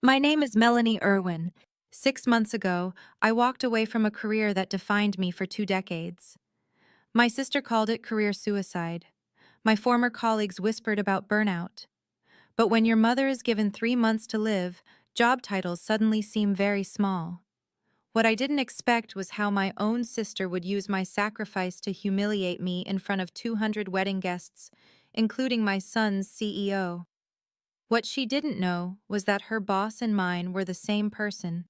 My name is Melanie Irwin. 6 months ago, I walked away from a career that defined me for 2 decades. My sister called it career suicide. My former colleagues whispered about burnout. But when your mother is given 3 months to live, job titles suddenly seem very small. What I didn't expect was how my own sister would use my sacrifice to humiliate me in front of 200 wedding guests, including my son's CEO. What she didn't know was that her boss and mine were the same person,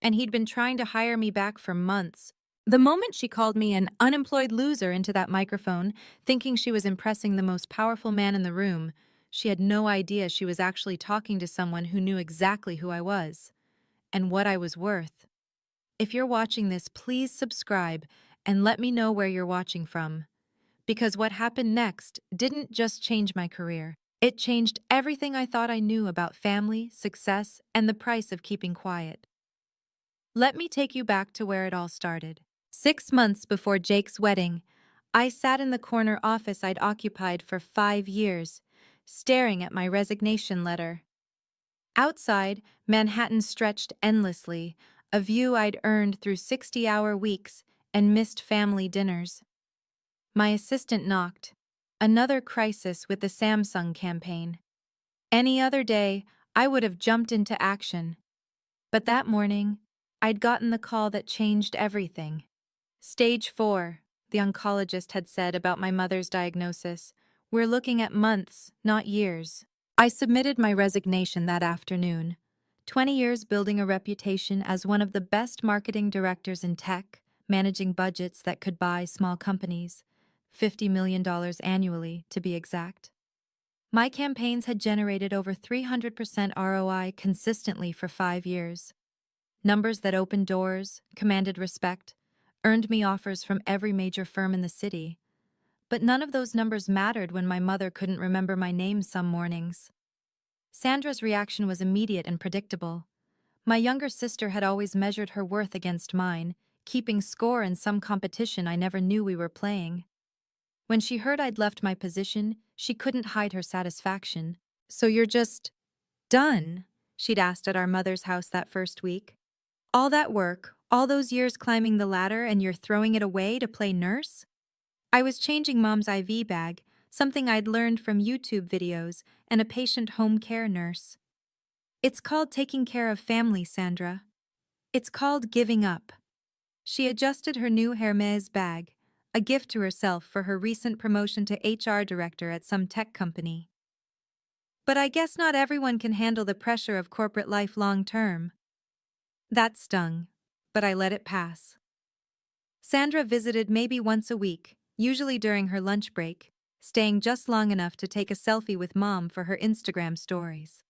and he'd been trying to hire me back for months. The moment she called me an unemployed loser into that microphone, thinking she was impressing the most powerful man in the room, she had no idea she was actually talking to someone who knew exactly who I was and what I was worth. If you're watching this, please subscribe and let me know where you're watching from. Because what happened next didn't just change my career. It changed everything I thought I knew about family, success, and the price of keeping quiet. Let me take you back to where it all started. 6 months before Jake's wedding, I sat in the corner office I'd occupied for 5 years, staring at my resignation letter. Outside, Manhattan stretched endlessly, a view I'd earned through 60-hour weeks and missed family dinners. My assistant knocked. Another crisis with the Samsung campaign. Any other day, I would have jumped into action. But that morning, I'd gotten the call that changed everything. Stage 4, the oncologist had said about my mother's diagnosis. We're looking at months, not years. I submitted my resignation that afternoon. 20 years building a reputation as one of the best marketing directors in tech, managing budgets that could buy small companies. $50 million annually, to be exact. My campaigns had generated over 300% ROI consistently for 5 years. Numbers that opened doors, commanded respect, earned me offers from every major firm in the city. But none of those numbers mattered when my mother couldn't remember my name some mornings. Sandra's reaction was immediate and predictable. My younger sister had always measured her worth against mine, keeping score in some competition I never knew we were playing. When she heard I'd left my position, she couldn't hide her satisfaction. "So you're just done?" she'd asked at our mother's house that first week. "All that work, all those years climbing the ladder, and you're throwing it away to play nurse?" I was changing Mom's IV bag, something I'd learned from YouTube videos and a patient home care nurse. "It's called taking care of family, Sandra. It's called giving up." She adjusted her new Hermes bag, a gift to herself for her recent promotion to HR director at some tech company. "But I guess not everyone can handle the pressure of corporate life long term." That stung, but I let it pass. Sandra visited maybe once a week, usually during her lunch break, staying just long enough to take a selfie with Mom for her Instagram stories.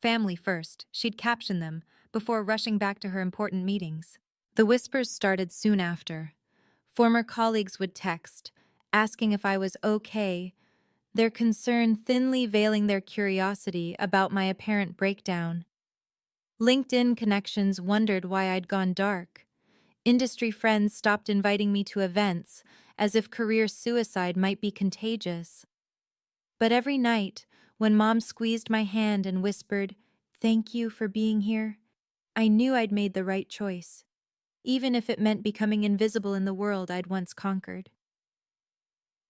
Family first, she'd caption them, before rushing back to her important meetings. The whispers started soon after. Former colleagues would text, asking if I was okay, their concern thinly veiling their curiosity about my apparent breakdown. LinkedIn connections wondered why I'd gone dark. Industry friends stopped inviting me to events, as if career suicide might be contagious. But every night, when Mom squeezed my hand and whispered, "Thank you for being here," I knew I'd made the right choice, even if it meant becoming invisible in the world I'd once conquered.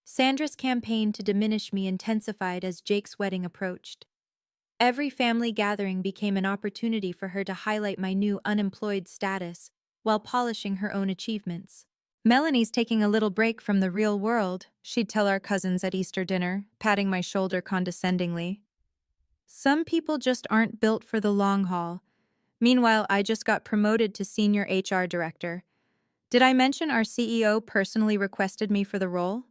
Sandra's campaign to diminish me intensified as Jake's wedding approached. Every family gathering became an opportunity for her to highlight my new unemployed status while polishing her own achievements. "Melanie's taking a little break from the real world," she'd tell our cousins at Easter dinner, patting my shoulder condescendingly. "Some people just aren't built for the long haul." Meanwhile, I just got promoted to senior HR director. Did I mention our CEO personally requested me for the role?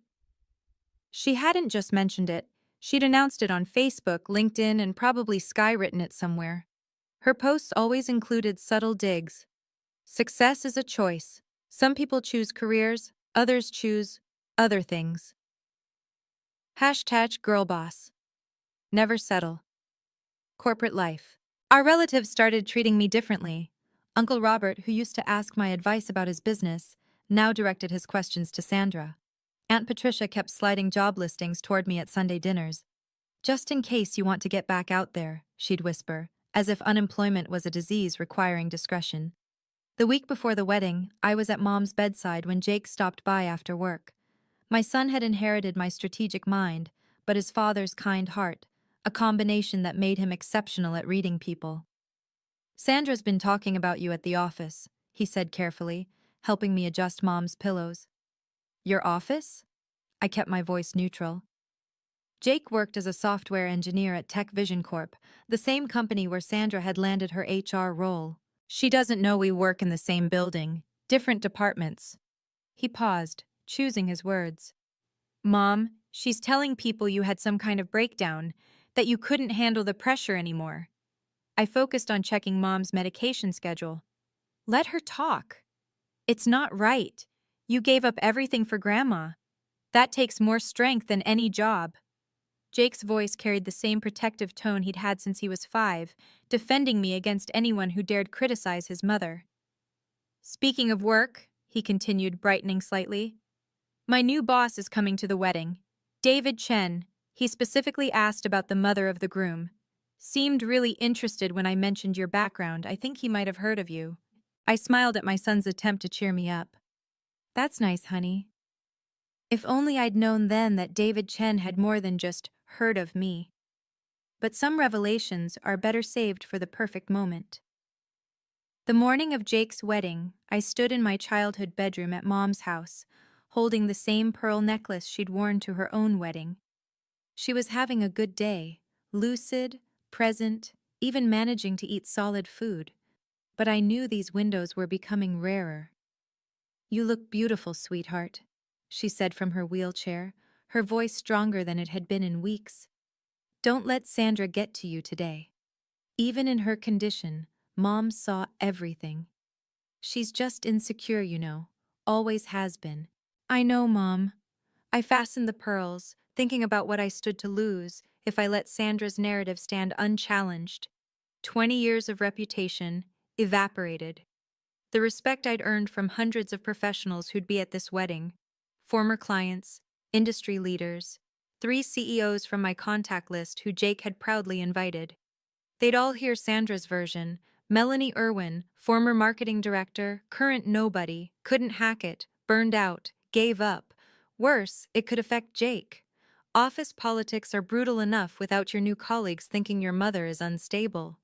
She hadn't just mentioned it. She'd announced it on Facebook, LinkedIn, and probably skywritten it somewhere. Her posts always included subtle digs. Success is a choice. Some people choose careers, others choose other things. #girlboss. Never settle. Corporate life. Our relatives started treating me differently. Uncle Robert, who used to ask my advice about his business, now directed his questions to Sandra. Aunt Patricia kept sliding job listings toward me at Sunday dinners. "Just in case you want to get back out there," she'd whisper, as if unemployment was a disease requiring discretion. The week before the wedding, I was at Mom's bedside when Jake stopped by after work. My son had inherited my strategic mind, but his father's kind heart, a combination that made him exceptional at reading people. "Sandra's been talking about you at the office," he said carefully, helping me adjust Mom's pillows. "Your office?" I kept my voice neutral. Jake worked as a software engineer at Tech Vision Corp, the same company where Sandra had landed her HR role. "She doesn't know we work in the same building, different departments." He paused, choosing his words. "Mom, she's telling people you had some kind of breakdown, that you couldn't handle the pressure anymore." I focused on checking Mom's medication schedule. "Let her talk. It's not right. You gave up everything for Grandma. That takes more strength than any job." Jake's voice carried the same protective tone he'd had since he was 5, defending me against anyone who dared criticize his mother. "Speaking of work," he continued, brightening slightly, "my new boss is coming to the wedding. David Chen. He specifically asked about the mother of the groom. Seemed really interested when I mentioned your background. I think he might have heard of you." I smiled at my son's attempt to cheer me up. "That's nice, honey." If only I'd known then that David Chen had more than just heard of me. But some revelations are better saved for the perfect moment. The morning of Jake's wedding, I stood in my childhood bedroom at Mom's house, holding the same pearl necklace she'd worn to her own wedding. She was having a good day, lucid, present, even managing to eat solid food. But I knew these windows were becoming rarer. "You look beautiful, sweetheart," she said from her wheelchair, her voice stronger than it had been in weeks. "Don't let Sandra get to you today." Even in her condition, Mom saw everything. "She's just insecure, you know. Always has been." "I know, Mom." I fastened the pearls, thinking about what I stood to lose if I let Sandra's narrative stand unchallenged. 20 years of reputation evaporated. The respect I'd earned from hundreds of professionals who'd be at this wedding, former clients, industry leaders, 3 CEOs from my contact list who Jake had proudly invited. They'd all hear Sandra's version. Melanie Irwin, former marketing director, current nobody, couldn't hack it, burned out, gave up. Worse, it could affect Jake. Office politics are brutal enough without your new colleagues thinking your mother is unstable.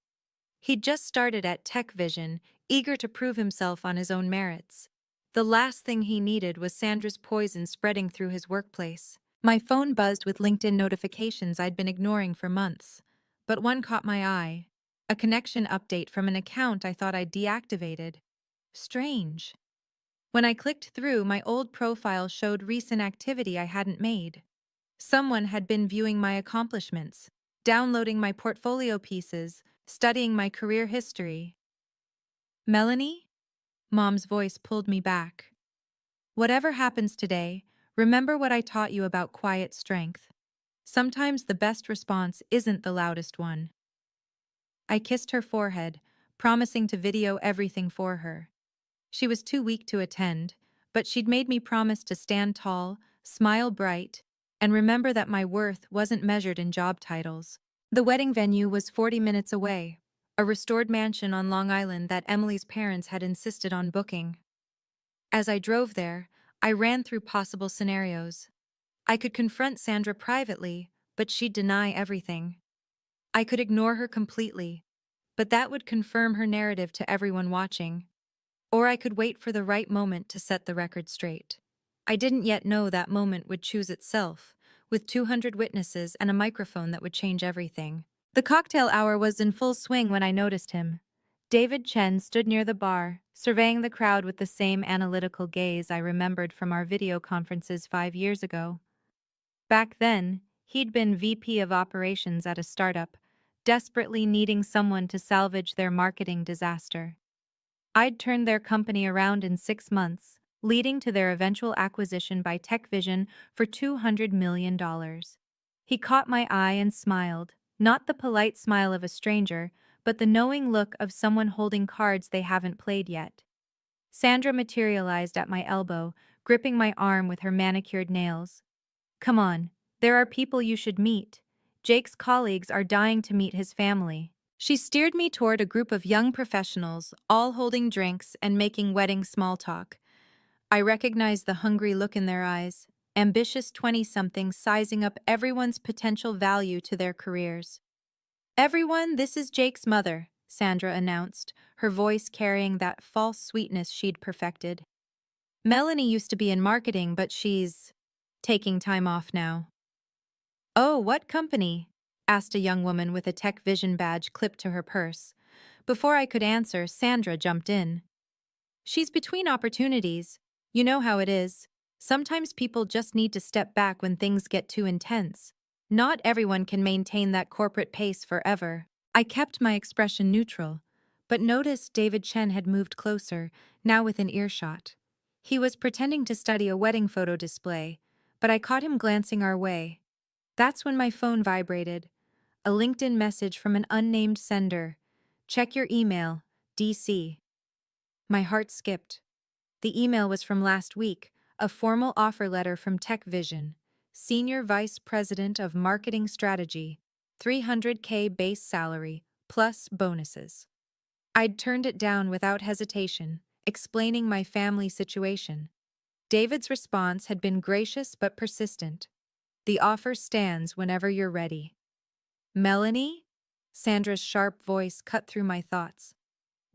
He'd just started at Tech Vision, eager to prove himself on his own merits. The last thing he needed was Sandra's poison spreading through his workplace. My phone buzzed with LinkedIn notifications I'd been ignoring for months. But one caught my eye. A connection update from an account I thought I'd deactivated. Strange. When I clicked through, my old profile showed recent activity I hadn't made. Someone had been viewing my accomplishments, downloading my portfolio pieces, studying my career history. "Melanie?" Mom's voice pulled me back. "Whatever happens today, remember what I taught you about quiet strength. Sometimes the best response isn't the loudest one." I kissed her forehead, promising to video everything for her. She was too weak to attend, but she'd made me promise to stand tall, smile bright, and remember that my worth wasn't measured in job titles. The wedding venue was 40 minutes away, a restored mansion on Long Island that Emily's parents had insisted on booking. As I drove there, I ran through possible scenarios. I could confront Sandra privately, but she'd deny everything. I could ignore her completely, but that would confirm her narrative to everyone watching. Or I could wait for the right moment to set the record straight. I didn't yet know that moment would choose itself, with 200 witnesses and a microphone that would change everything. The cocktail hour was in full swing when I noticed him. David Chen stood near the bar, surveying the crowd with the same analytical gaze I remembered from our video conferences 5 years ago. Back then, he'd been VP of operations at a startup, desperately needing someone to salvage their marketing disaster. I'd turned their company around in 6 months, leading to their eventual acquisition by TechVision for $200 million. He caught my eye and smiled, not the polite smile of a stranger, but the knowing look of someone holding cards they haven't played yet. Sandra materialized at my elbow, gripping my arm with her manicured nails. "Come on, there are people you should meet. Jake's colleagues are dying to meet his family." She steered me toward a group of young professionals, all holding drinks and making wedding small talk. I recognized the hungry look in their eyes, ambitious 20-somethings sizing up everyone's potential value to their careers. "Everyone, this is Jake's mother," Sandra announced, her voice carrying that false sweetness she'd perfected. "Melanie used to be in marketing, but she's taking time off now." "Oh, what company?" asked a young woman with a Tech Vision badge clipped to her purse. Before I could answer, Sandra jumped in. "She's between opportunities. You know how it is. Sometimes people just need to step back when things get too intense. Not everyone can maintain that corporate pace forever." I kept my expression neutral, but noticed David Chen had moved closer, now within earshot. He was pretending to study a wedding photo display, but I caught him glancing our way. That's when my phone vibrated. A LinkedIn message from an unnamed sender. "Check your email, DC." My heart skipped. The email was from last week, a formal offer letter from Tech Vision, Senior Vice President of Marketing Strategy, $300K base salary, plus bonuses. I'd turned it down without hesitation, explaining my family situation. David's response had been gracious but persistent. "The offer stands whenever you're ready." "Melanie?" Sandra's sharp voice cut through my thoughts.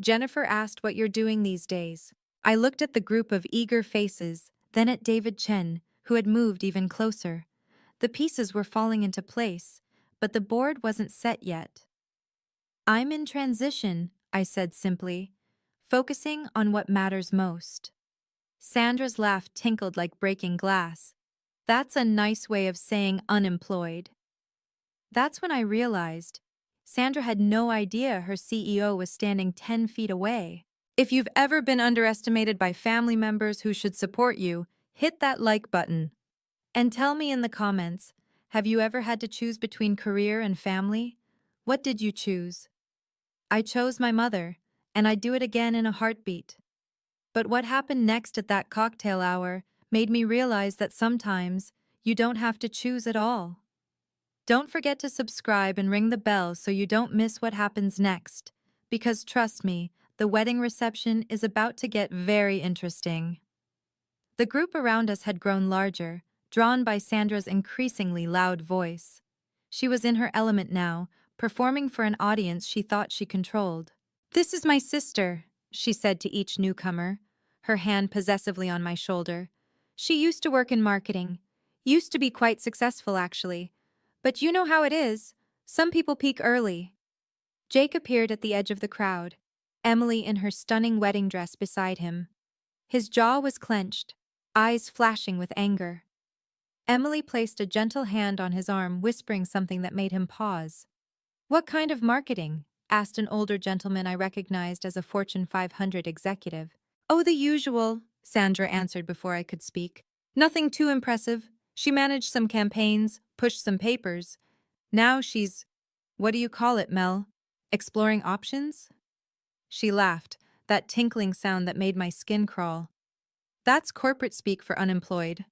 "Jennifer asked what you're doing these days." I looked at the group of eager faces, then at David Chen, who had moved even closer. The pieces were falling into place, but the board wasn't set yet. "I'm in transition," I said simply, focusing on what matters most. Sandra's laugh tinkled like breaking glass. "That's a nice way of saying unemployed." That's when I realized Sandra had no idea her CEO was standing 10 feet away. If you've ever been underestimated by family members who should support you, hit that like button. And tell me in the comments, have you ever had to choose between career and family? What did you choose? I chose my mother, and I'd do it again in a heartbeat. But what happened next at that cocktail hour made me realize that sometimes you don't have to choose at all. Don't forget to subscribe and ring the bell so you don't miss what happens next. Because trust me, the wedding reception is about to get very interesting. The group around us had grown larger, drawn by Sandra's increasingly loud voice. She was in her element now, performing for an audience she thought she controlled. "This is my sister," she said to each newcomer, her hand possessively on my shoulder. "She used to work in marketing. Used to be quite successful, actually. But you know how it is. Some people peak early." Jake appeared at the edge of the crowd, Emily in her stunning wedding dress beside him. His jaw was clenched, eyes flashing with anger. Emily placed a gentle hand on his arm, whispering something that made him pause. "What kind of marketing?" asked an older gentleman I recognized as a Fortune 500 executive. "Oh, the usual," Sandra answered before I could speak. "Nothing too impressive. She managed some campaigns, pushed some papers. Now she's, what do you call it, Mel? Exploring options?" She laughed, that tinkling sound that made my skin crawl. "That's corporate speak for unemployed."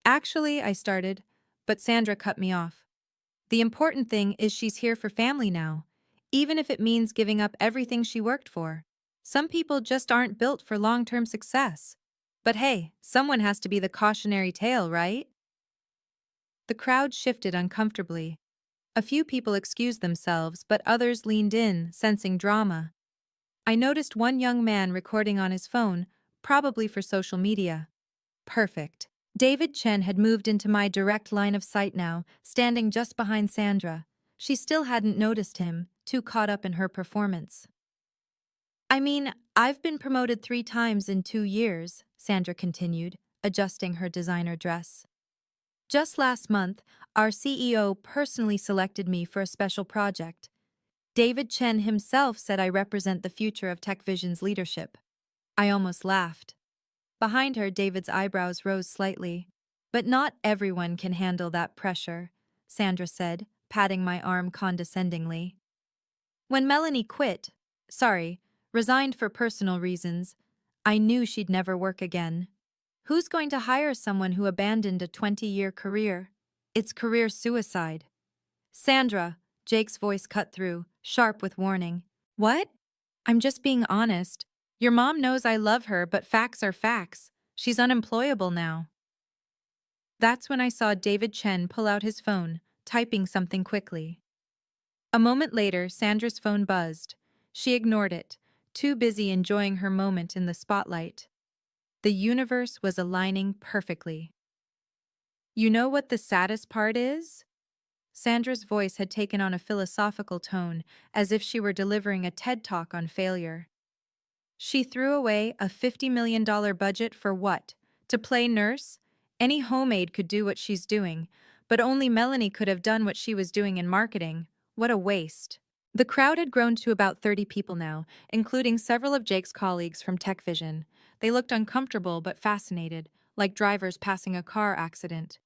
"Actually," I started, but Sandra cut me off. "The important thing is she's here for family now, even if it means giving up everything she worked for. Some people just aren't built for long-term success. But hey, someone has to be the cautionary tale, right?" The crowd shifted uncomfortably. A few people excused themselves, but others leaned in, sensing drama. I noticed one young man recording on his phone, probably for social media. Perfect. David Chen had moved into my direct line of sight now, standing just behind Sandra. She still hadn't noticed him, too caught up in her performance. "I mean, I've been promoted 3 times in 2 years," Sandra continued, adjusting her designer dress. "Just last month, our CEO personally selected me for a special project. David Chen himself said I represent the future of Tech Vision's leadership." I almost laughed. Behind her, David's eyebrows rose slightly. "But not everyone can handle that pressure," Sandra said, patting my arm condescendingly. "When Melanie resigned for personal reasons, I knew she'd never work again. Who's going to hire someone who abandoned a 20-year career? It's career suicide." "Sandra, Jake's voice cut through, sharp with warning. What? I'm just being honest. Your mom knows I love her, but facts are facts. She's unemployable now. That's when I saw David Chen pull out his phone, typing something quickly. A moment later, Sandra's phone buzzed. She ignored it, too busy enjoying her moment in the spotlight. The universe was aligning perfectly. You know what the saddest part is? Sandra's voice had taken on a philosophical tone, as if she were delivering a TED Talk on failure. She threw away a $50 million budget for what? To play nurse? Any homemade could do what she's doing, but only Melanie could have done what she was doing in marketing. What a waste. The crowd had grown to about 30 people now, including several of Jake's colleagues from TechVision. They looked uncomfortable but fascinated, like drivers passing a car accident.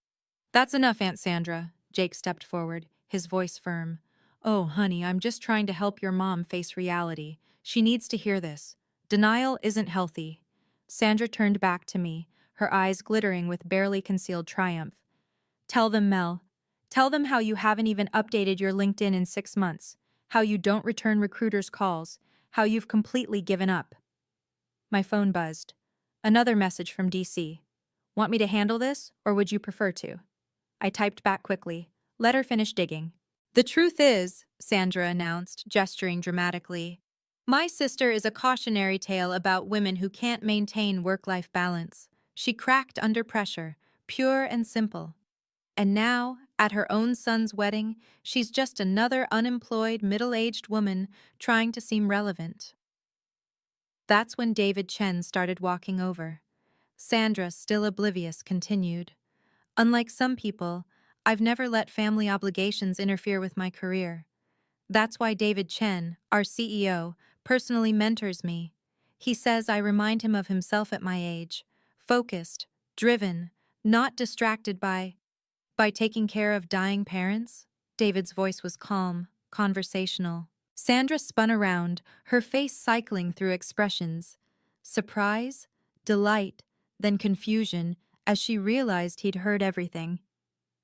That's enough, Aunt Sandra. Jake stepped forward, his voice firm. Oh, honey, I'm just trying to help your mom face reality. She needs to hear this. Denial isn't healthy. Sandra turned back to me, her eyes glittering with barely concealed triumph. Tell them, Mel. Tell them how you haven't even updated your LinkedIn in 6 months, how you don't return recruiters' calls, how you've completely given up. My phone buzzed. Another message from DC. Want me to handle this, or would you prefer to? I typed back quickly. Let her finish digging. The truth is, Sandra announced, gesturing dramatically, my sister is a cautionary tale about women who can't maintain work-life balance. She cracked under pressure, pure and simple. And now, at her own son's wedding, she's just another unemployed, middle-aged woman trying to seem relevant. That's when David Chen started walking over. Sandra, still oblivious, continued. Unlike some people, I've never let family obligations interfere with my career. That's why David Chen, our CEO, personally mentors me. He says I remind him of himself at my age, focused, driven, not distracted by taking care of dying parents. David's voice was calm, conversational. Sandra spun around, her face cycling through expressions. Surprise, delight, then confusion, as she realized he'd heard everything.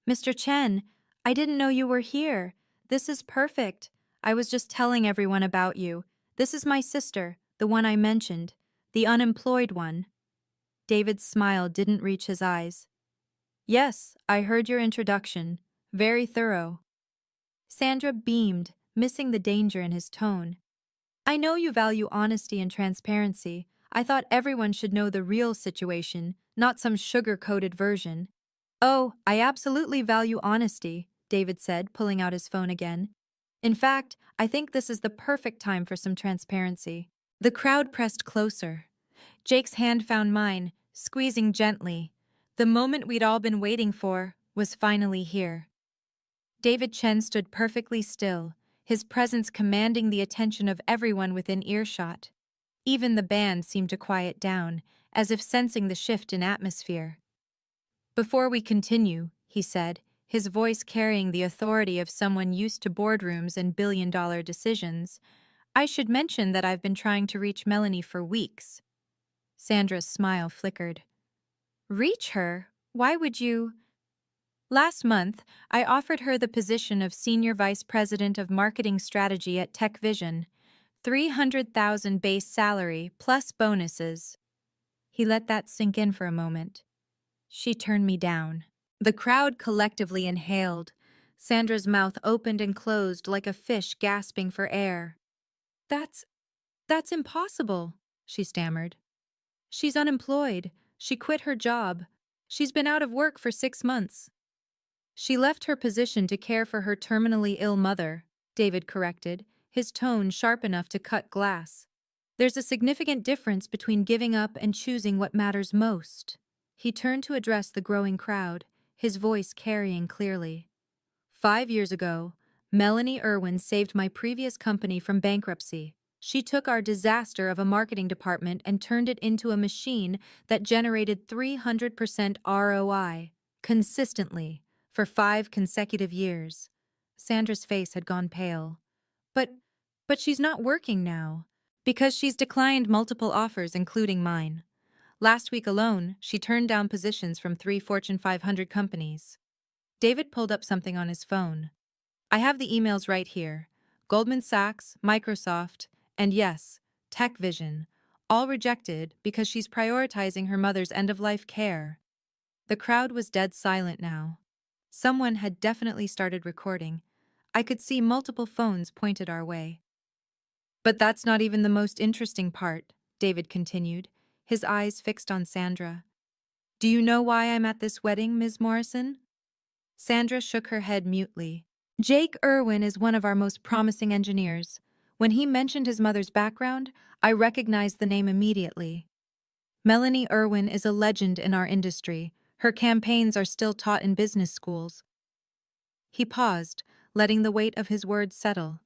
Mr. Chen, I didn't know you were here. This is perfect. I was just telling everyone about you. This is my sister, the one I mentioned, the unemployed one. David's smile didn't reach his eyes. Yes, I heard your introduction. Very thorough. Sandra beamed, missing the danger in his tone. I know you value honesty and transparency. I thought everyone should know the real situation, not some sugar-coated version. Oh, I absolutely value honesty, David said, pulling out his phone again. In fact, I think this is the perfect time for some transparency. The crowd pressed closer. Jake's hand found mine, squeezing gently. The moment we'd all been waiting for was finally here. David Chen stood perfectly still, his presence commanding the attention of everyone within earshot. Even the band seemed to quiet down, as if sensing the shift in atmosphere. Before we continue, he said, his voice carrying the authority of someone used to boardrooms and billion-dollar decisions, I should mention that I've been trying to reach Melanie for weeks. Sandra's smile flickered. Reach her? Why would you? Last month, I offered her the position of Senior Vice President of Marketing Strategy at TechVision, $300,000 base salary plus bonuses. He let that sink in for a moment. She turned me down. The crowd collectively inhaled. Sandra's mouth opened and closed like a fish gasping for air. That's impossible, she stammered. She's unemployed. She quit her job. She's been out of work for 6 months. She left her position to care for her terminally ill mother, David corrected, his tone sharp enough to cut glass. There's a significant difference between giving up and choosing what matters most. He turned to address the growing crowd, his voice carrying clearly. 5 years ago, Melanie Irwin saved my previous company from bankruptcy. She took our disaster of a marketing department and turned it into a machine that generated 300% ROI, consistently, for 5 consecutive years. Sandra's face had gone pale. But she's not working now, because she's declined multiple offers, including mine. Last week alone, she turned down positions from 3 Fortune 500 companies. David pulled up something on his phone. I have the emails right here. Goldman Sachs, Microsoft, and yes, Tech Vision, all rejected because she's prioritizing her mother's end-of-life care. The crowd was dead silent now. Someone had definitely started recording. I could see multiple phones pointed our way. But that's not even the most interesting part, David continued, his eyes fixed on Sandra. Do you know why I'm at this wedding, Ms. Morrison? Sandra shook her head mutely. Jake Irwin is one of our most promising engineers. When he mentioned his mother's background, I recognized the name immediately. Melanie Irwin is a legend in our industry. Her campaigns are still taught in business schools. He paused, letting the weight of his words settle.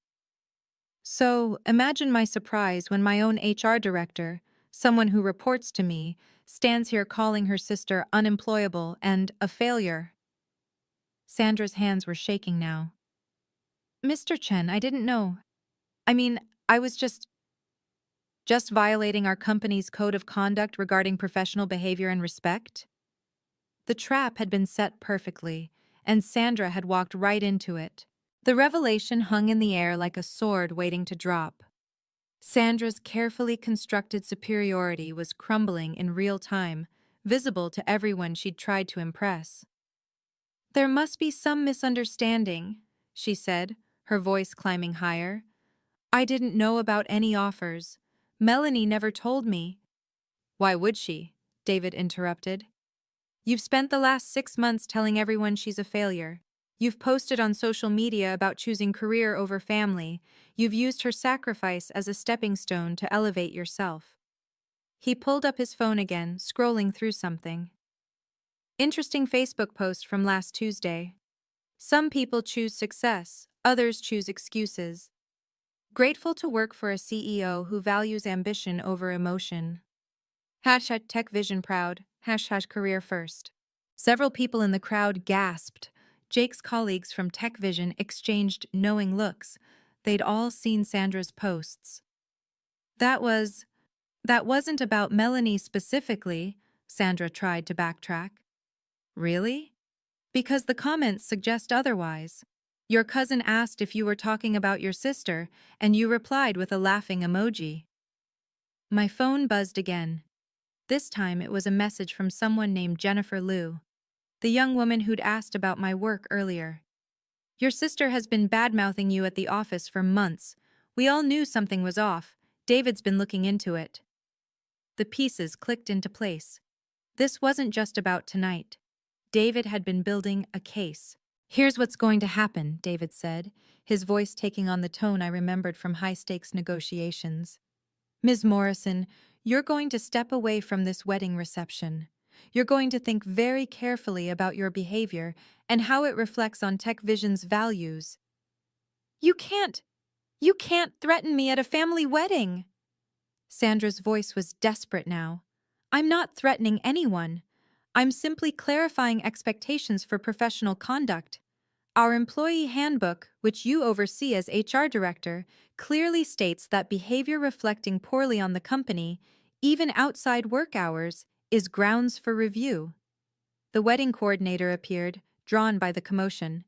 So, imagine my surprise when my own HR director, someone who reports to me, stands here calling her sister unemployable and a failure. Sandra's hands were shaking now. Mr. Chen, I didn't know. I mean, I was just violating our company's code of conduct regarding professional behavior and respect? The trap had been set perfectly, and Sandra had walked right into it. The revelation hung in the air like a sword waiting to drop. Sandra's carefully constructed superiority was crumbling in real time, visible to everyone she'd tried to impress. There must be some misunderstanding, she said, her voice climbing higher. I didn't know about any offers. Melanie never told me. Why would she? David interrupted. You've spent the last 6 months telling everyone she's a failure. You've posted on social media about choosing career over family. You've used her sacrifice as a stepping stone to elevate yourself. He pulled up his phone again, scrolling through something. Interesting Facebook post from last Tuesday. Some people choose success, others choose excuses. Grateful to work for a CEO who values ambition over emotion. Hashtag Tech Vision proud. Hashtag career first. Several people in the crowd gasped. Jake's colleagues from Tech Vision exchanged knowing looks. They'd all seen Sandra's posts. That wasn't about Melanie specifically, Sandra tried to backtrack. Really? Because the comments suggest otherwise. Your cousin asked if you were talking about your sister, and you replied with a laughing emoji. My phone buzzed again. This time it was a message from someone named Jennifer Liu, the young woman who'd asked about my work earlier. Your sister has been bad-mouthing you at the office for months. We all knew something was off. David's been looking into it. The pieces clicked into place. This wasn't just about tonight. David had been building a case. Here's what's going to happen, David said, his voice taking on the tone I remembered from high-stakes negotiations. Ms. Morrison, you're going to step away from this wedding reception. You're going to think very carefully about your behavior and how it reflects on Tech Vision's values. You can't threaten me at a family wedding. Sandra's voice was desperate now. I'm not threatening anyone. I'm simply clarifying expectations for professional conduct. Our employee handbook, which you oversee as HR director, clearly states that behavior reflecting poorly on the company, even outside work hours, is grounds for review. The wedding coordinator appeared, drawn by the commotion.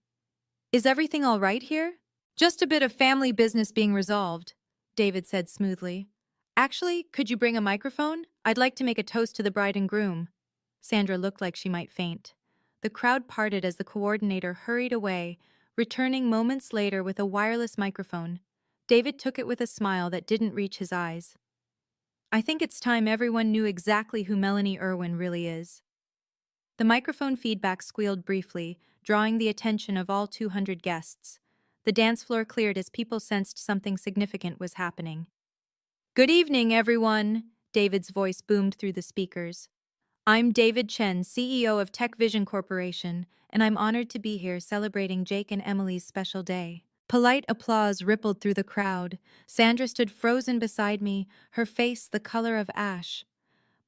Is everything all right here? Just a bit of family business being resolved, David said smoothly. Actually, could you bring a microphone? I'd like to make a toast to the bride and groom. Sandra looked like she might faint. The crowd parted as the coordinator hurried away, returning moments later with a wireless microphone. David took it with a smile that didn't reach his eyes. I think it's time everyone knew exactly who Melanie Irwin really is. The microphone feedback squealed briefly, drawing the attention of all 200 guests. The dance floor cleared as people sensed something significant was happening. Good evening, everyone, David's voice boomed through the speakers. I'm David Chen, CEO of Tech Vision Corporation, and I'm honored to be here celebrating Jake and Emily's special day. Polite applause rippled through the crowd. Sandra stood frozen beside me, her face the color of ash.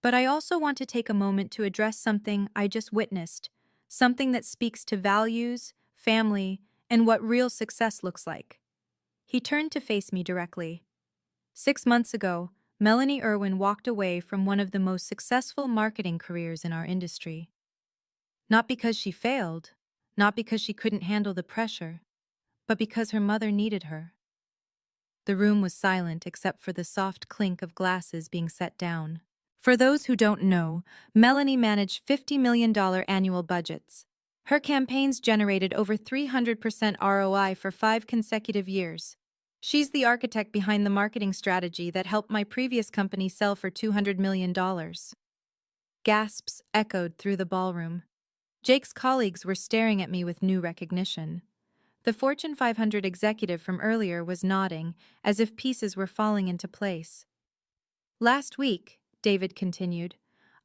But I also want to take a moment to address something I just witnessed, something that speaks to values, family, and what real success looks like. He turned to face me directly. 6 months ago, Melanie Irwin walked away from one of the most successful marketing careers in our industry. Not because she failed, not because she couldn't handle the pressure, but because her mother needed her. The room was silent except for the soft clink of glasses being set down. For those who don't know, Melanie managed $50 million annual budgets. Her campaigns generated over 300% ROI for 5 consecutive years. She's the architect behind the marketing strategy that helped my previous company sell for $200 million. Gasps echoed through the ballroom. Jake's colleagues were staring at me with new recognition. The Fortune 500 executive from earlier was nodding, as if pieces were falling into place. Last week, David continued,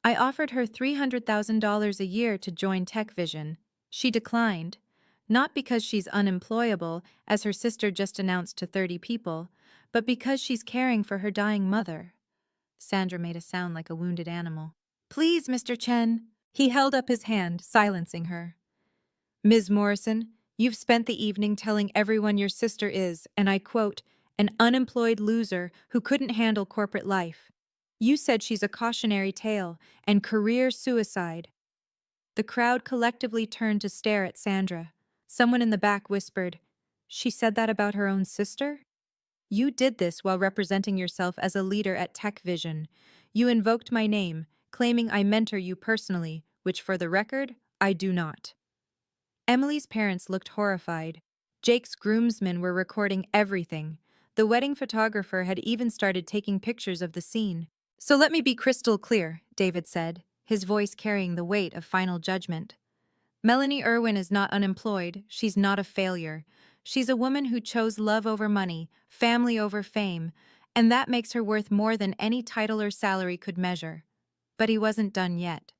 I offered her $300,000 a year to join TechVision. She declined. Not because she's unemployable, as her sister just announced to 30 people, but because she's caring for her dying mother. Sandra made a sound like a wounded animal. Please, Mr. Chen. He held up his hand, silencing her. Ms. Morrison, you've spent the evening telling everyone your sister is, and I quote, an unemployed loser who couldn't handle corporate life. You said she's a cautionary tale and career suicide. The crowd collectively turned to stare at Sandra. Someone in the back whispered, She said that about her own sister? You did this while representing yourself as a leader at TechVision. You invoked my name, claiming I mentor you personally, which for the record, I do not. Emily's parents looked horrified. Jake's groomsmen were recording everything. The wedding photographer had even started taking pictures of the scene. So let me be crystal clear, David said, his voice carrying the weight of final judgment. Melanie Irwin is not unemployed. She's not a failure. She's a woman who chose love over money, family over fame, and that makes her worth more than any title or salary could measure. But he wasn't done yet.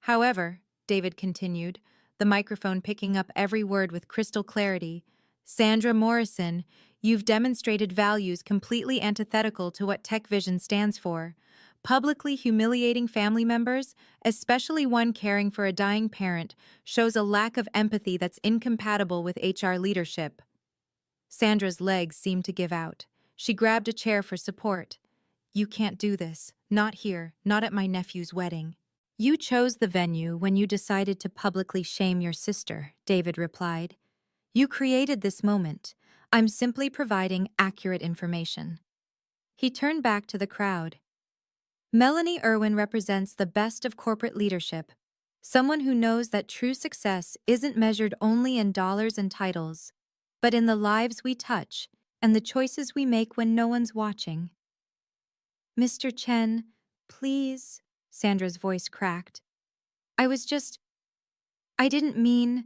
However, David continued, the microphone picking up every word with crystal clarity, Sandra Morrison, you've demonstrated values completely antithetical to what TechVision stands for. Publicly humiliating family members, especially one caring for a dying parent, shows a lack of empathy that's incompatible with HR leadership. Sandra's legs seemed to give out. She grabbed a chair for support. You can't do this. Not here. Not at my nephew's wedding. You chose the venue when you decided to publicly shame your sister, David replied. You created this moment. I'm simply providing accurate information. He turned back to the crowd. Melanie Irwin represents the best of corporate leadership, someone who knows that true success isn't measured only in dollars and titles, but in the lives we touch and the choices we make when no one's watching. Mr. Chen, please, Sandra's voice cracked. I didn't mean.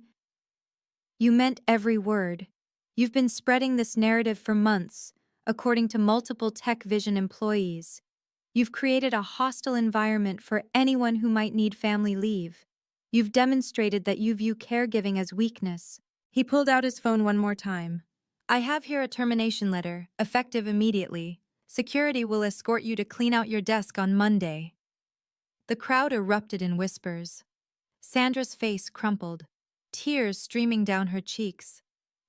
You meant every word. You've been spreading this narrative for months, according to multiple TechVision employees. You've created a hostile environment for anyone who might need family leave. You've demonstrated that you view caregiving as weakness. He pulled out his phone one more time. I have here a termination letter, effective immediately. Security will escort you to clean out your desk on Monday. The crowd erupted in whispers. Sandra's face crumpled, tears streaming down her cheeks.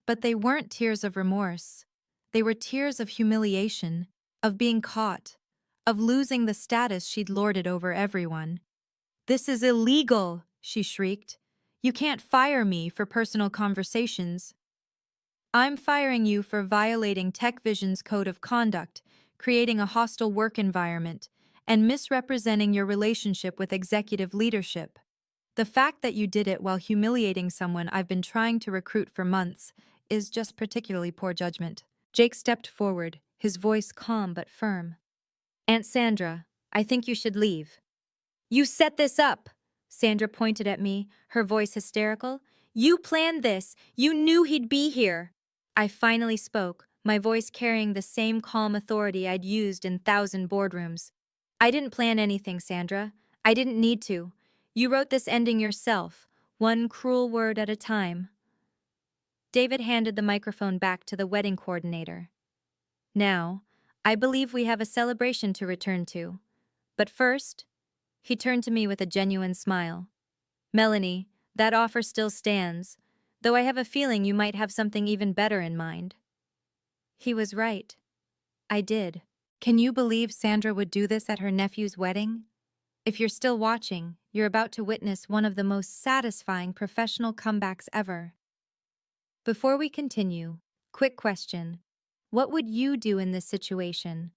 But they weren't tears of remorse. They were tears of humiliation, of being caught, of losing the status she'd lorded over everyone. This is illegal, she shrieked. You can't fire me for personal conversations. I'm firing you for violating TechVision's code of conduct, creating a hostile work environment, and misrepresenting your relationship with executive leadership. The fact that you did it while humiliating someone I've been trying to recruit for months is just particularly poor judgment. Jake stepped forward, his voice calm but firm. Aunt Sandra, I think you should leave. You set this up! Sandra pointed at me, her voice hysterical. You planned this! You knew he'd be here! I finally spoke, my voice carrying the same calm authority I'd used in 1,000 boardrooms. I didn't plan anything, Sandra. I didn't need to. You wrote this ending yourself, one cruel word at a time. David handed the microphone back to the wedding coordinator. Now, I believe we have a celebration to return to. But first, he turned to me with a genuine smile. Melanie, that offer still stands, though I have a feeling you might have something even better in mind. He was right. I did. Can you believe Sandra would do this at her nephew's wedding? If you're still watching, you're about to witness one of the most satisfying professional comebacks ever. Before we continue, quick question. What would you do in this situation?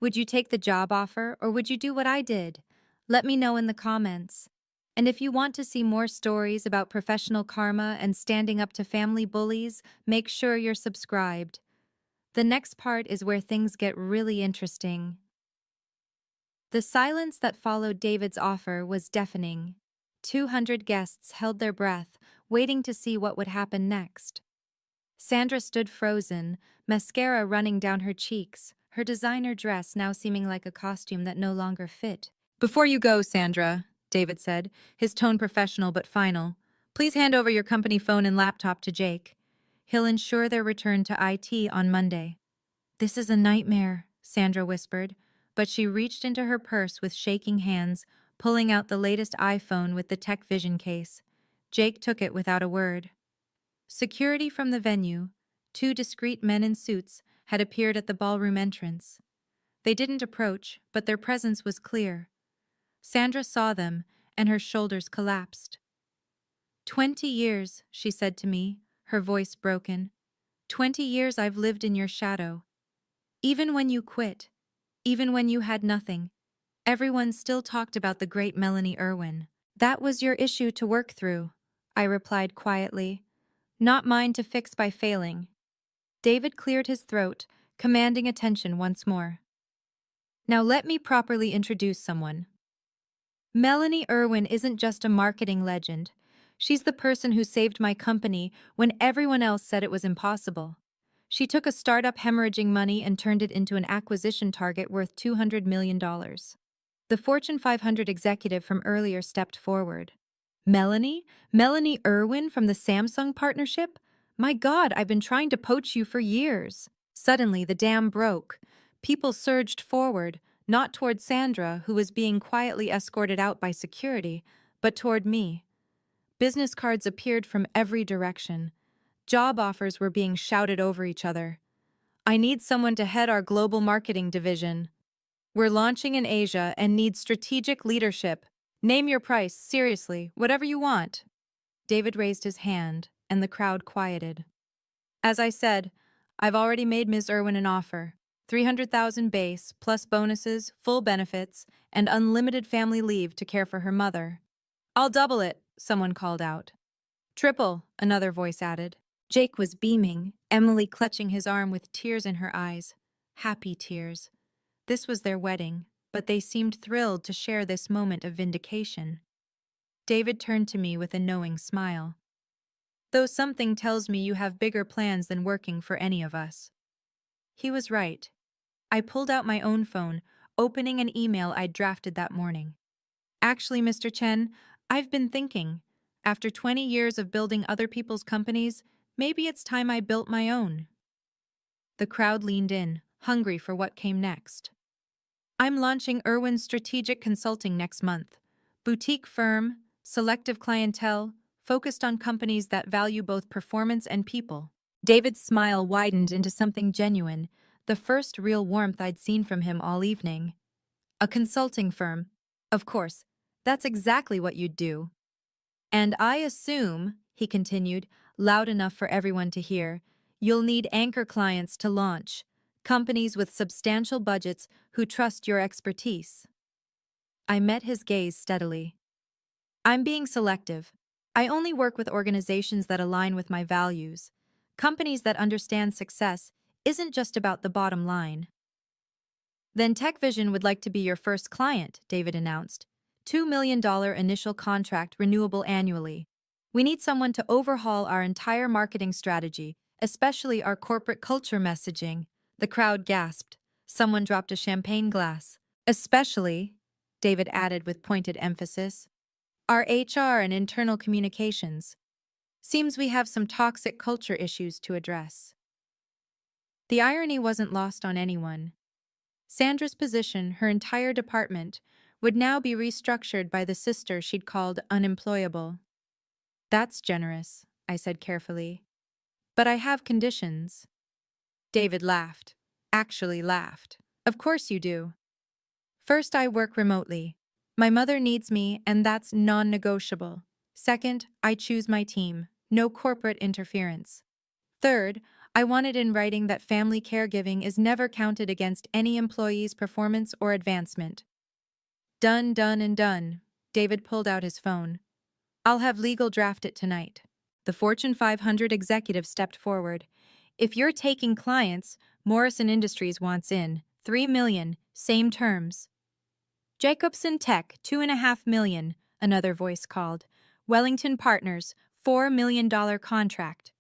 Would you take the job offer or would you do what I did? Let me know in the comments. And if you want to see more stories about professional karma and standing up to family bullies, make sure you're subscribed. The next part is where things get really interesting. The silence that followed David's offer was deafening. 200 guests held their breath, waiting to see what would happen next. Sandra stood frozen, mascara running down her cheeks, her designer dress now seeming like a costume that no longer fit. "Before you go, Sandra," David said, his tone professional but final, "please hand over your company phone and laptop to Jake. He'll ensure their return to IT on Monday." "This is a nightmare," Sandra whispered, but she reached into her purse with shaking hands, pulling out the latest iPhone with the Tech Vision case. Jake took it without a word. Security from the venue, two discreet men in suits, had appeared at the ballroom entrance. They didn't approach, but their presence was clear. Sandra saw them, and her shoulders collapsed. 20 years, she said to me, her voice broken. 20 years I've lived in your shadow. Even when you quit, even when you had nothing, everyone still talked about the great Melanie Irwin. That was your issue to work through, I replied quietly. Not mine to fix by failing. David cleared his throat, commanding attention once more. Now let me properly introduce someone. Melanie Irwin isn't just a marketing legend. She's the person who saved my company when everyone else said it was impossible. She took a startup hemorrhaging money and turned it into an acquisition target worth $200 million. The Fortune 500 executive from earlier stepped forward. Melanie? Melanie Irwin from the Samsung partnership? My God, I've been trying to poach you for years. Suddenly, the dam broke. People surged forward, not toward Sandra, who was being quietly escorted out by security, but toward me. Business cards appeared from every direction. Job offers were being shouted over each other. I need someone to head our global marketing division. We're launching in Asia and need strategic leadership. Name your price, seriously, whatever you want. David raised his hand, and the crowd quieted. As I said, I've already made Ms. Irwin an offer. 300,000 base, plus bonuses, full benefits, and unlimited family leave to care for her mother. I'll double it, someone called out. Triple, another voice added. Jake was beaming, Emily clutching his arm with tears in her eyes. Happy tears. This was their wedding, but they seemed thrilled to share this moment of vindication. David turned to me with a knowing smile. Though something tells me you have bigger plans than working for any of us. He was right. I pulled out my own phone, opening an email I'd drafted that morning. Actually, Mr. Chen, I've been thinking, after 20 years of building other people's companies, maybe it's time I built my own. The crowd leaned in, hungry for what came next. I'm launching Irwin's Strategic Consulting next month. Boutique firm, selective clientele, focused on companies that value both performance and people. David's smile widened into something genuine, the first real warmth I'd seen from him all evening. A consulting firm. Of course, that's exactly what you'd do. And I assume, he continued, loud enough for everyone to hear, you'll need anchor clients to launch, companies with substantial budgets who trust your expertise. I met his gaze steadily. I'm being selective. I only work with organizations that align with my values. Companies that understand success isn't just about the bottom line. Then TechVision would like to be your first client, David announced. $2 million initial contract renewable annually. We need someone to overhaul our entire marketing strategy, especially our corporate culture messaging. The crowd gasped. Someone dropped a champagne glass. Especially, David added with pointed emphasis, our HR and internal communications. Seems we have some toxic culture issues to address. The irony wasn't lost on anyone. Sandra's position, her entire department, would now be restructured by the sister she'd called unemployable. That's generous, I said carefully. But I have conditions. David laughed. Actually laughed. Of course you do. First, I work remotely. My mother needs me, and that's non-negotiable. Second, I choose my team. No corporate interference. Third, I wanted in writing that family caregiving is never counted against any employee's performance or advancement. Done, done, and done. David pulled out his phone. I'll have legal draft it tonight. The Fortune 500 executive stepped forward. If you're taking clients, Morrison Industries wants in. 3 million, same terms. Jacobson Tech, 2.5 million, another voice called. Wellington Partners, $4 million contract.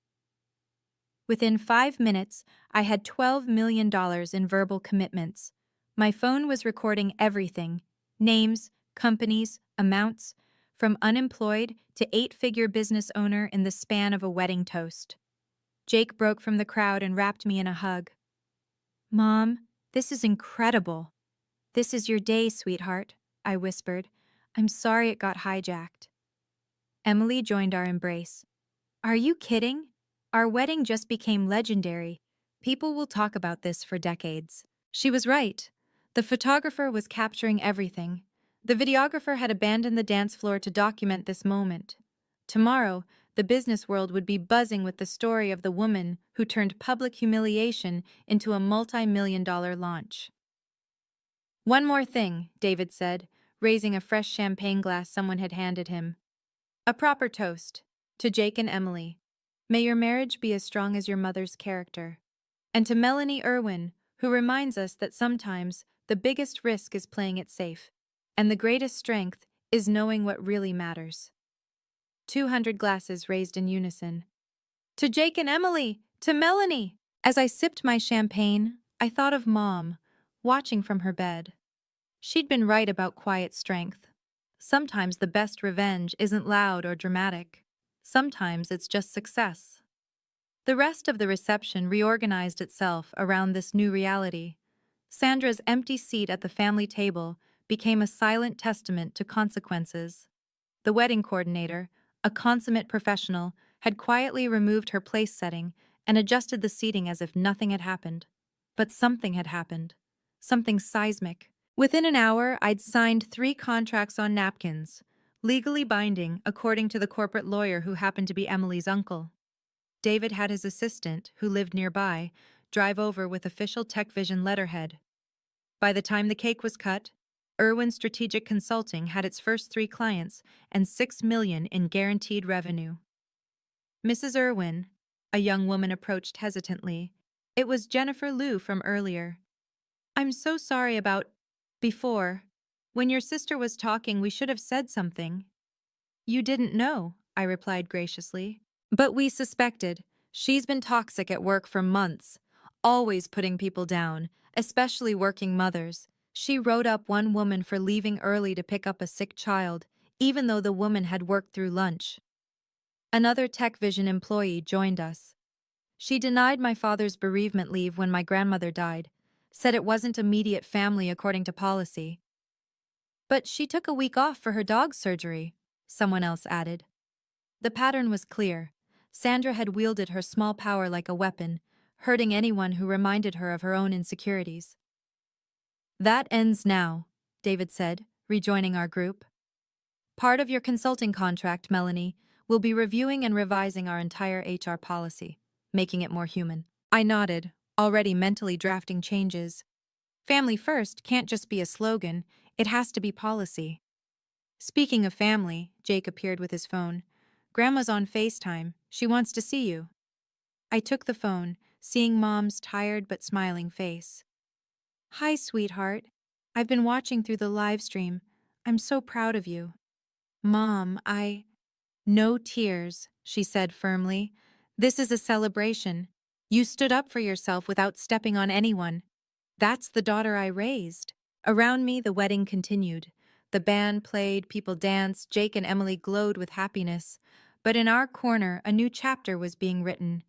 Within 5 minutes, I had $12 million in verbal commitments. My phone was recording everything: names, companies, amounts, from unemployed to 8-figure business owner in the span of a wedding toast. Jake broke from the crowd and wrapped me in a hug. Mom, this is incredible. This is your day, sweetheart, I whispered. I'm sorry it got hijacked. Emily joined our embrace. Are you kidding? Our wedding just became legendary. People will talk about this for decades. She was right. The photographer was capturing everything. The videographer had abandoned the dance floor to document this moment. Tomorrow, the business world would be buzzing with the story of the woman who turned public humiliation into a multi-million-dollar launch. One more thing, David said, raising a fresh champagne glass someone had handed him. A proper toast. To Jake and Emily. May your marriage be as strong as your mother's character. And to Melanie Irwin, who reminds us that sometimes the biggest risk is playing it safe, and the greatest strength is knowing what really matters. 200 glasses raised in unison. To Jake and Emily! To Melanie! As I sipped my champagne, I thought of Mom, watching from her bed. She'd been right about quiet strength. Sometimes the best revenge isn't loud or dramatic. Sometimes it's just success. The rest of the reception reorganized itself around this new reality. Sandra's empty seat at the family table became a silent testament to consequences. The wedding coordinator, a consummate professional, had quietly removed her place setting and adjusted the seating as if nothing had happened. But something had happened. Something seismic. Within an hour, I'd signed 3 contracts on napkins, legally binding according to the corporate lawyer who happened to be Emily's uncle. David had his assistant, who lived nearby, drive over with official TechVision letterhead. By the time the cake was cut, Irwin Strategic Consulting had its first 3 clients and $6 million in guaranteed revenue. Mrs. Irwin, a young woman approached hesitantly. It was Jennifer Liu from earlier. I'm so sorry about before. When your sister was talking, we should have said something. You didn't know, I replied graciously. But we suspected. She's been toxic at work for months, always putting people down, especially working mothers. She wrote up one woman for leaving early to pick up a sick child, even though the woman had worked through lunch. Another TechVision employee joined us. She denied my father's bereavement leave when my grandmother died, said it wasn't immediate family according to policy. But she took a week off for her dog's surgery, someone else added. The pattern was clear. Sandra had wielded her small power like a weapon, hurting anyone who reminded her of her own insecurities. That ends now, David said, rejoining our group. Part of your consulting contract, Melanie, will be reviewing and revising our entire HR policy, making it more human. I nodded, already mentally drafting changes. Family first can't just be a slogan, it has to be policy. Speaking of family, Jake appeared with his phone. Grandma's on FaceTime. She wants to see you. I took the phone, seeing Mom's tired but smiling face. Hi, sweetheart. I've been watching through the live stream. I'm so proud of you. Mom, No tears, she said firmly. This is a celebration. You stood up for yourself without stepping on anyone. That's the daughter I raised. Around me, the wedding continued. The band played, people danced, Jake and Emily glowed with happiness. But in our corner, a new chapter was being written.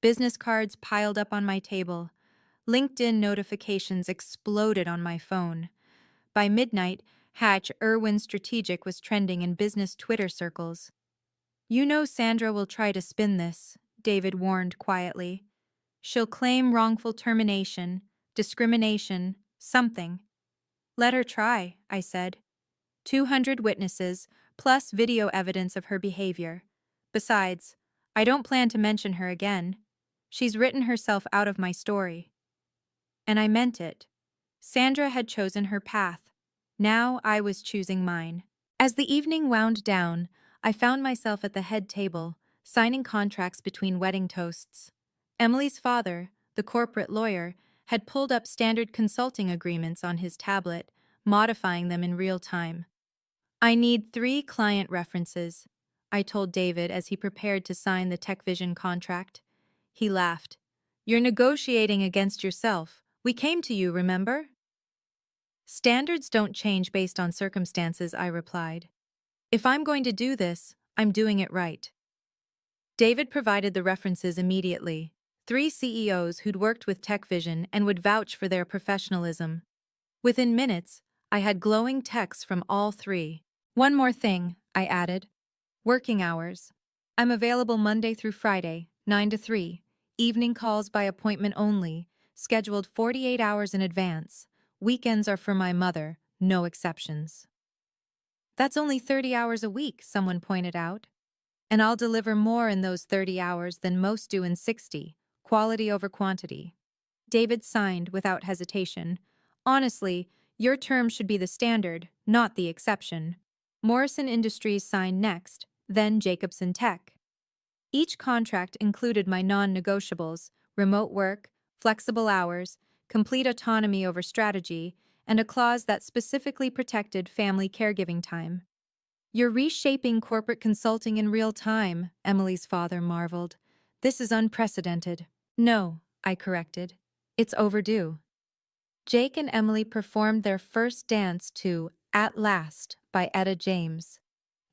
Business cards piled up on my table. LinkedIn notifications exploded on my phone. By midnight, Irwin Strategic was trending in business Twitter circles. You know Sandra will try to spin this, David warned quietly. She'll claim wrongful termination, discrimination, something. Let her try, I said. 200 witnesses, plus video evidence of her behavior. Besides, I don't plan to mention her again. She's written herself out of my story. And I meant it. Sandra had chosen her path. Now I was choosing mine. As the evening wound down, I found myself at the head table, signing contracts between wedding toasts. Emily's father, the corporate lawyer, had pulled up standard consulting agreements on his tablet, modifying them in real time. I need 3 client references, I told David as he prepared to sign the TechVision contract. He laughed. You're negotiating against yourself. We came to you, remember? Standards don't change based on circumstances, I replied. If I'm going to do this, I'm doing it right. David provided the references immediately. 3 CEOs who'd worked with TechVision and would vouch for their professionalism. Within minutes, I had glowing texts from all 3. One more thing, I added. Working hours. I'm available Monday through Friday, 9 to 3. Evening calls by appointment only, scheduled 48 hours in advance. Weekends are for my mother, no exceptions. That's only 30 hours a week, someone pointed out. And I'll deliver more in those 30 hours than most do in 60, quality over quantity. David signed without hesitation. Honestly, your term should be the standard, not the exception. Morrison Industries signed next, then Jacobson Tech. Each contract included my non-negotiables, remote work, flexible hours, complete autonomy over strategy, and a clause that specifically protected family caregiving time. You're reshaping corporate consulting in real time, Emily's father marveled. This is unprecedented. No, I corrected. It's overdue. Jake and Emily performed their first dance to At Last by Etta James.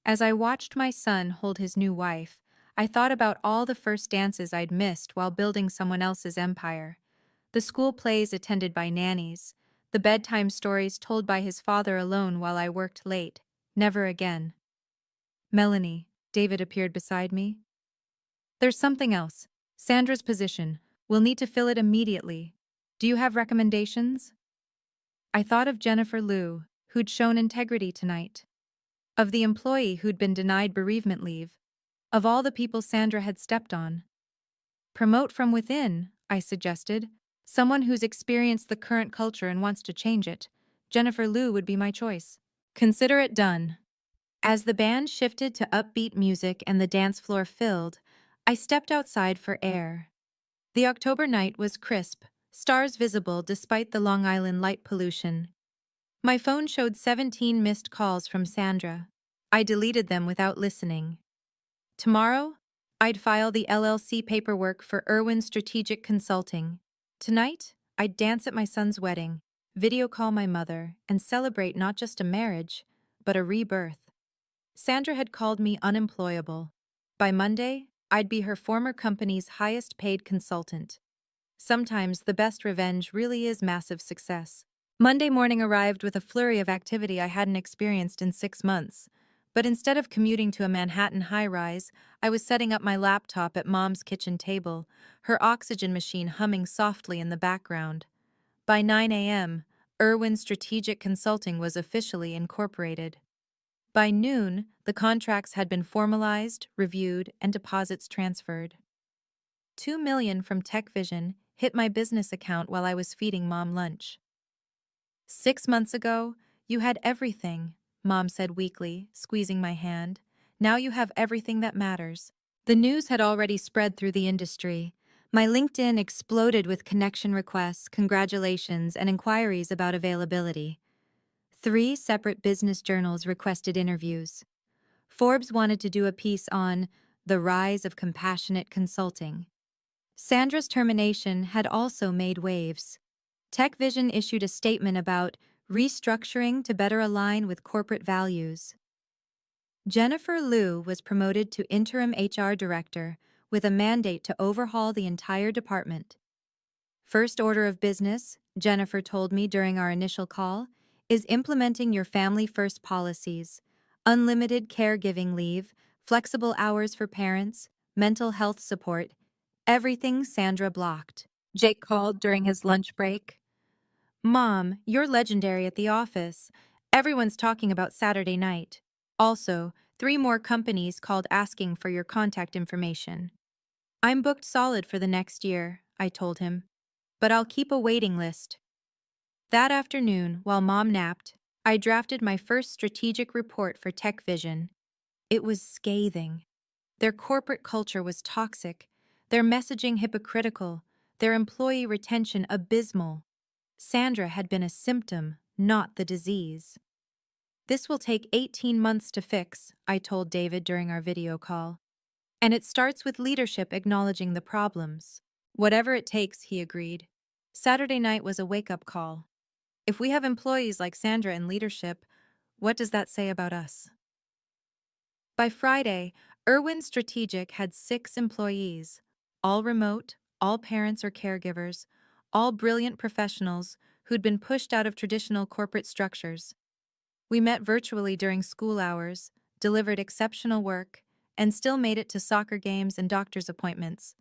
As I watched my son hold his new wife, I thought about all the first dances I'd missed while building someone else's empire. The school plays attended by nannies, the bedtime stories told by his father alone while I worked late. Never again. Melanie, David appeared beside me. There's something else. Sandra's position. We'll need to fill it immediately. Do you have recommendations? I thought of Jennifer Liu, who'd shown integrity tonight. Of the employee who'd been denied bereavement leave. Of all the people Sandra had stepped on. Promote from within, I suggested. Someone who's experienced the current culture and wants to change it. Jennifer Liu would be my choice. Consider it done. As the band shifted to upbeat music and the dance floor filled, I stepped outside for air. The October night was crisp, stars visible despite the Long Island light pollution. My phone showed 17 missed calls from Sandra. I deleted them without listening. Tomorrow, I'd file the LLC paperwork for Irwin Strategic Consulting. Tonight, I'd dance at my son's wedding, video call my mother, and celebrate not just a marriage, but a rebirth. Sandra had called me unemployable. By Monday, I'd be her former company's highest-paid consultant. Sometimes the best revenge really is massive success. Monday morning arrived with a flurry of activity I hadn't experienced in 6 months. But instead of commuting to a Manhattan high-rise, I was setting up my laptop at Mom's kitchen table, her oxygen machine humming softly in the background. By 9 a.m., Irwin Strategic Consulting was officially incorporated. By noon, the contracts had been formalized, reviewed, and deposits transferred. $2 million from TechVision hit my business account while I was feeding Mom lunch. 6 months ago, you had everything, Mom said weakly, squeezing my hand. Now you have everything that matters. The news had already spread through the industry. My LinkedIn exploded with connection requests, congratulations, and inquiries about availability. 3 separate business journals requested interviews. Forbes wanted to do a piece on the rise of compassionate consulting. Sandra's termination had also made waves. TechVision issued a statement about restructuring to better align with corporate values. Jennifer Liu was promoted to interim HR director with a mandate to overhaul the entire department. First order of business, Jennifer told me during our initial call, is implementing your family-first policies, unlimited caregiving leave, flexible hours for parents, mental health support, everything Sandra blocked. Jake called during his lunch break. Mom, you're legendary at the office. Everyone's talking about Saturday night. Also, 3 more companies called asking for your contact information. I'm booked solid for the next year, I told him, but I'll keep a waiting list. That afternoon, while Mom napped, I drafted my first strategic report for Tech Vision. It was scathing. Their corporate culture was toxic, their messaging hypocritical, their employee retention abysmal. Sandra had been a symptom, not the disease. This will take 18 months to fix, I told David during our video call. And it starts with leadership acknowledging the problems. Whatever it takes, he agreed. Saturday night was a wake-up call. If we have employees like Sandra in leadership, what does that say about us? By Friday, Irwin Strategic had 6 employees, all remote, all parents or caregivers, all brilliant professionals who'd been pushed out of traditional corporate structures. We met virtually during school hours, delivered exceptional work, and still made it to soccer games and doctor's appointments.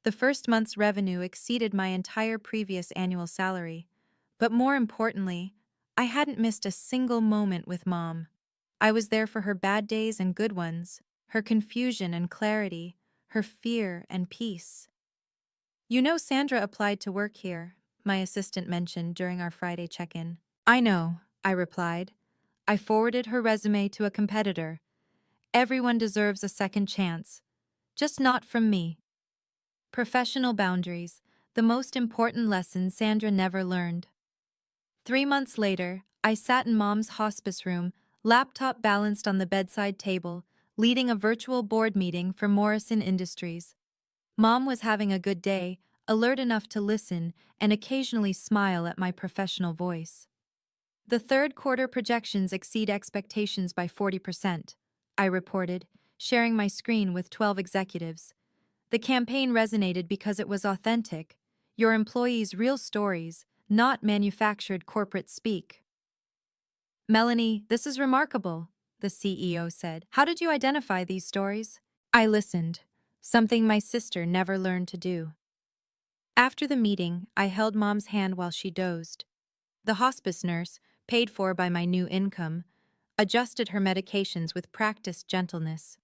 The first month's revenue exceeded my entire previous annual salary. But more importantly, I hadn't missed a single moment with Mom. I was there for her bad days and good ones, her confusion and clarity, her fear and peace. You know Sandra applied to work here, my assistant mentioned during our Friday check-in. I know, I replied. I forwarded her resume to a competitor. Everyone deserves a second chance, just not from me. Professional boundaries, the most important lesson Sandra never learned. 3 months later, I sat in Mom's hospice room, laptop balanced on the bedside table, leading a virtual board meeting for Morrison Industries. Mom was having a good day, alert enough to listen and occasionally smile at my professional voice. The third quarter projections exceed expectations by 40%, I reported, sharing my screen with 12 executives. The campaign resonated because it was authentic, your employees' real stories, not manufactured corporate speak. Melanie, this is remarkable, the CEO said. How did you identify these stories? I listened, something my sister never learned to do. After the meeting, I held Mom's hand while she dozed. The hospice nurse, paid for by my new income, adjusted her medications with practiced gentleness.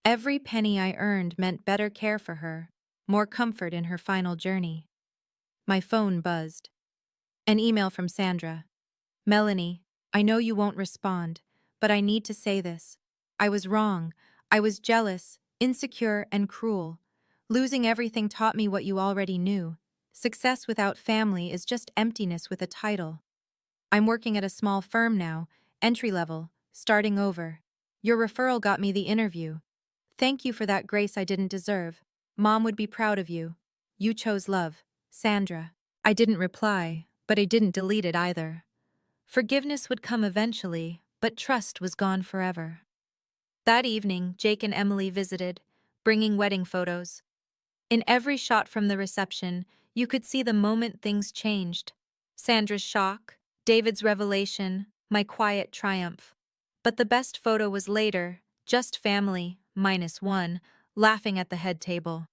Every penny I earned meant better care for her, more comfort in her final journey. My phone buzzed. An email from Sandra. Melanie, I know you won't respond, but I need to say this. I was wrong. I was jealous, insecure, and cruel. Losing everything taught me what you already knew. Success without family is just emptiness with a title. I'm working at a small firm now, entry level, starting over. Your referral got me the interview. Thank you for that grace I didn't deserve. Mom would be proud of you. You chose love, Sandra. I didn't reply, but I didn't delete it either. Forgiveness would come eventually, but trust was gone forever. That evening, Jake and Emily visited, bringing wedding photos. In every shot from the reception, you could see the moment things changed. Sandra's shock, David's revelation, my quiet triumph. But the best photo was later, just family, -1, laughing at the head table.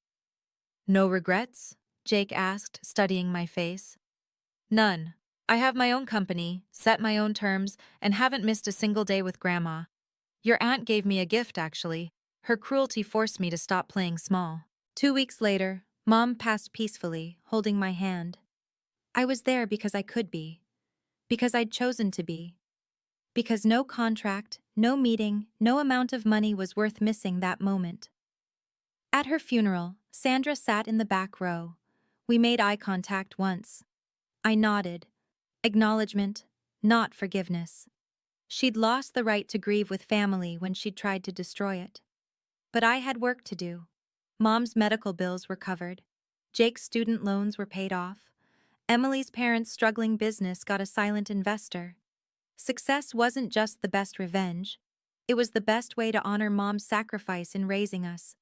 No regrets? Jake asked, studying my face. None. I have my own company, set my own terms, and haven't missed a single day with Grandma. Your aunt gave me a gift, actually. Her cruelty forced me to stop playing small. 2 weeks later, Mom passed peacefully, holding my hand. I was there because I could be. Because I'd chosen to be. Because no contract, no meeting, no amount of money was worth missing that moment. At her funeral, Sandra sat in the back row. We made eye contact once. I nodded. Acknowledgement, not forgiveness. She'd lost the right to grieve with family when she'd tried to destroy it. But I had work to do. Mom's medical bills were covered. Jake's student loans were paid off. Emily's parents' struggling business got a silent investor. Success wasn't just the best revenge. It was the best way to honor Mom's sacrifice in raising us,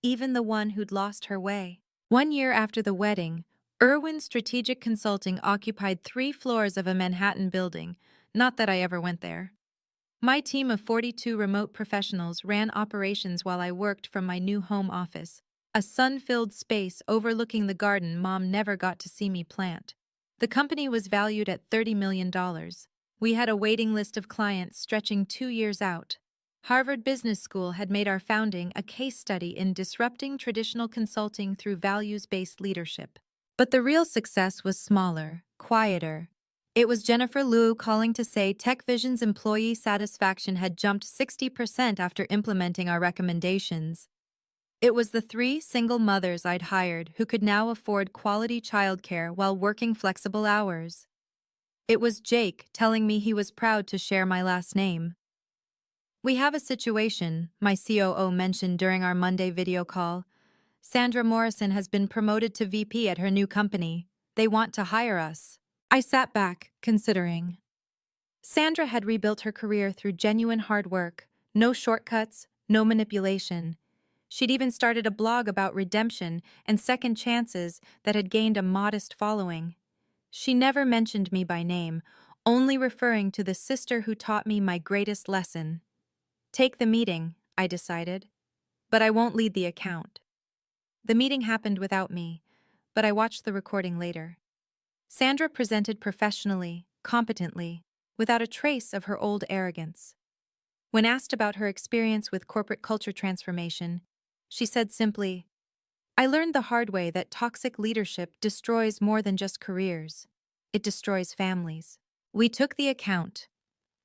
even the one who'd lost her way. 1 year after the wedding, Irwin Strategic Consulting occupied 3 floors of a Manhattan building, not that I ever went there. My team of 42 remote professionals ran operations while I worked from my new home office, a sun-filled space overlooking the garden Mom never got to see me plant. The company was valued at $30 million. We had a waiting list of clients stretching 2 years out. Harvard Business School had made our founding a case study in disrupting traditional consulting through values-based leadership. But the real success was smaller, quieter. It was Jennifer Liu calling to say TechVision's employee satisfaction had jumped 60% after implementing our recommendations. It was the 3 single mothers I'd hired who could now afford quality childcare while working flexible hours. It was Jake telling me he was proud to share my last name. "We have a situation," my COO mentioned during our Monday video call. "Sandra Morrison has been promoted to VP at her new company. They want to hire us." I sat back, considering. Sandra had rebuilt her career through genuine hard work, no shortcuts, no manipulation. She'd even started a blog about redemption and second chances that had gained a modest following. She never mentioned me by name, only referring to the sister who taught me my greatest lesson. "Take the meeting," I decided, "but I won't lead the account." The meeting happened without me, but I watched the recording later. Sandra presented professionally, competently, without a trace of her old arrogance. When asked about her experience with corporate culture transformation, she said simply, "I learned the hard way that toxic leadership destroys more than just careers. It destroys families." We took the account,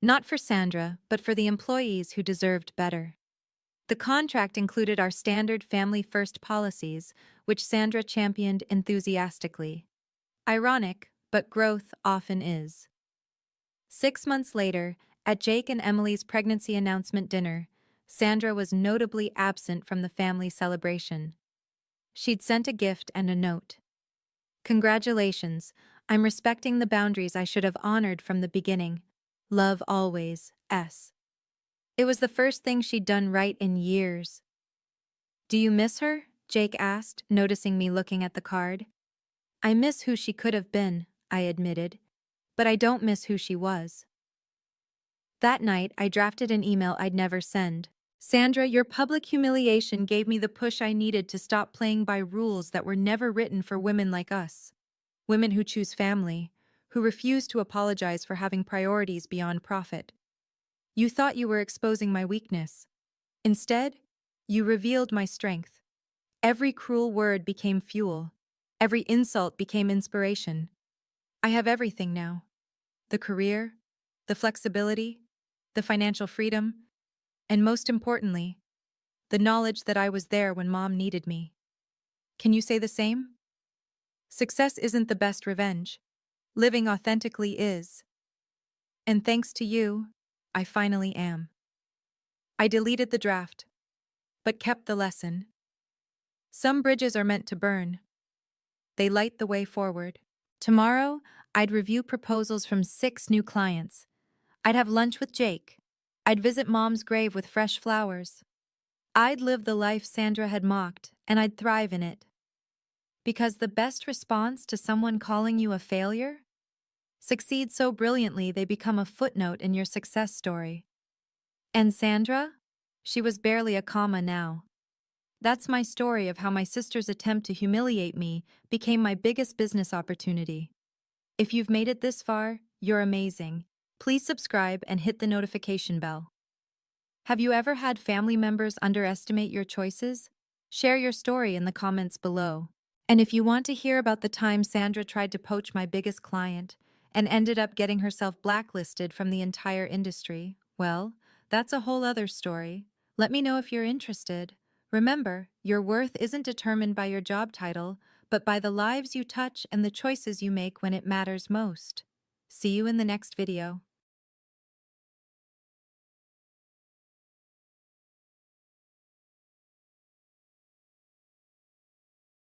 not for Sandra, but for the employees who deserved better. The contract included our standard family-first policies, which Sandra championed enthusiastically. Ironic, but growth often is. 6 months later, at Jake and Emily's pregnancy announcement dinner, Sandra was notably absent from the family celebration. She'd sent a gift and a note. "Congratulations, I'm respecting the boundaries I should have honored from the beginning. Love always, S." It was the first thing she'd done right in years. "Do you miss her?" Jake asked, noticing me looking at the card. "I miss who she could have been," I admitted, "but I don't miss who she was." That night, I drafted an email I'd never send. "Sandra, your public humiliation gave me the push I needed to stop playing by rules that were never written for women like us. Women who choose family, who refuse to apologize for having priorities beyond profit. You thought you were exposing my weakness. Instead, you revealed my strength. Every cruel word became fuel. Every insult became inspiration. I have everything now. The career, the flexibility, the financial freedom, and most importantly, the knowledge that I was there when Mom needed me. Can you say the same? Success isn't the best revenge. Living authentically is. And thanks to you, I finally am." I deleted the draft, but kept the lesson. Some bridges are meant to burn. They light the way forward. Tomorrow, I'd review proposals from 6 new clients. I'd have lunch with Jake. I'd visit Mom's grave with fresh flowers. I'd live the life Sandra had mocked, and I'd thrive in it. Because the best response to someone calling you a failure? Succeed so brilliantly they become a footnote in your success story. And Sandra? She was barely a comma now. That's my story of how my sister's attempt to humiliate me became my biggest business opportunity. If you've made it this far, you're amazing. Please subscribe and hit the notification bell. Have you ever had family members underestimate your choices? Share your story in the comments below. And if you want to hear about the time Sandra tried to poach my biggest client and ended up getting herself blacklisted from the entire industry, well, that's a whole other story. Let me know if you're interested. Remember, your worth isn't determined by your job title, but by the lives you touch and the choices you make when it matters most. See you in the next video.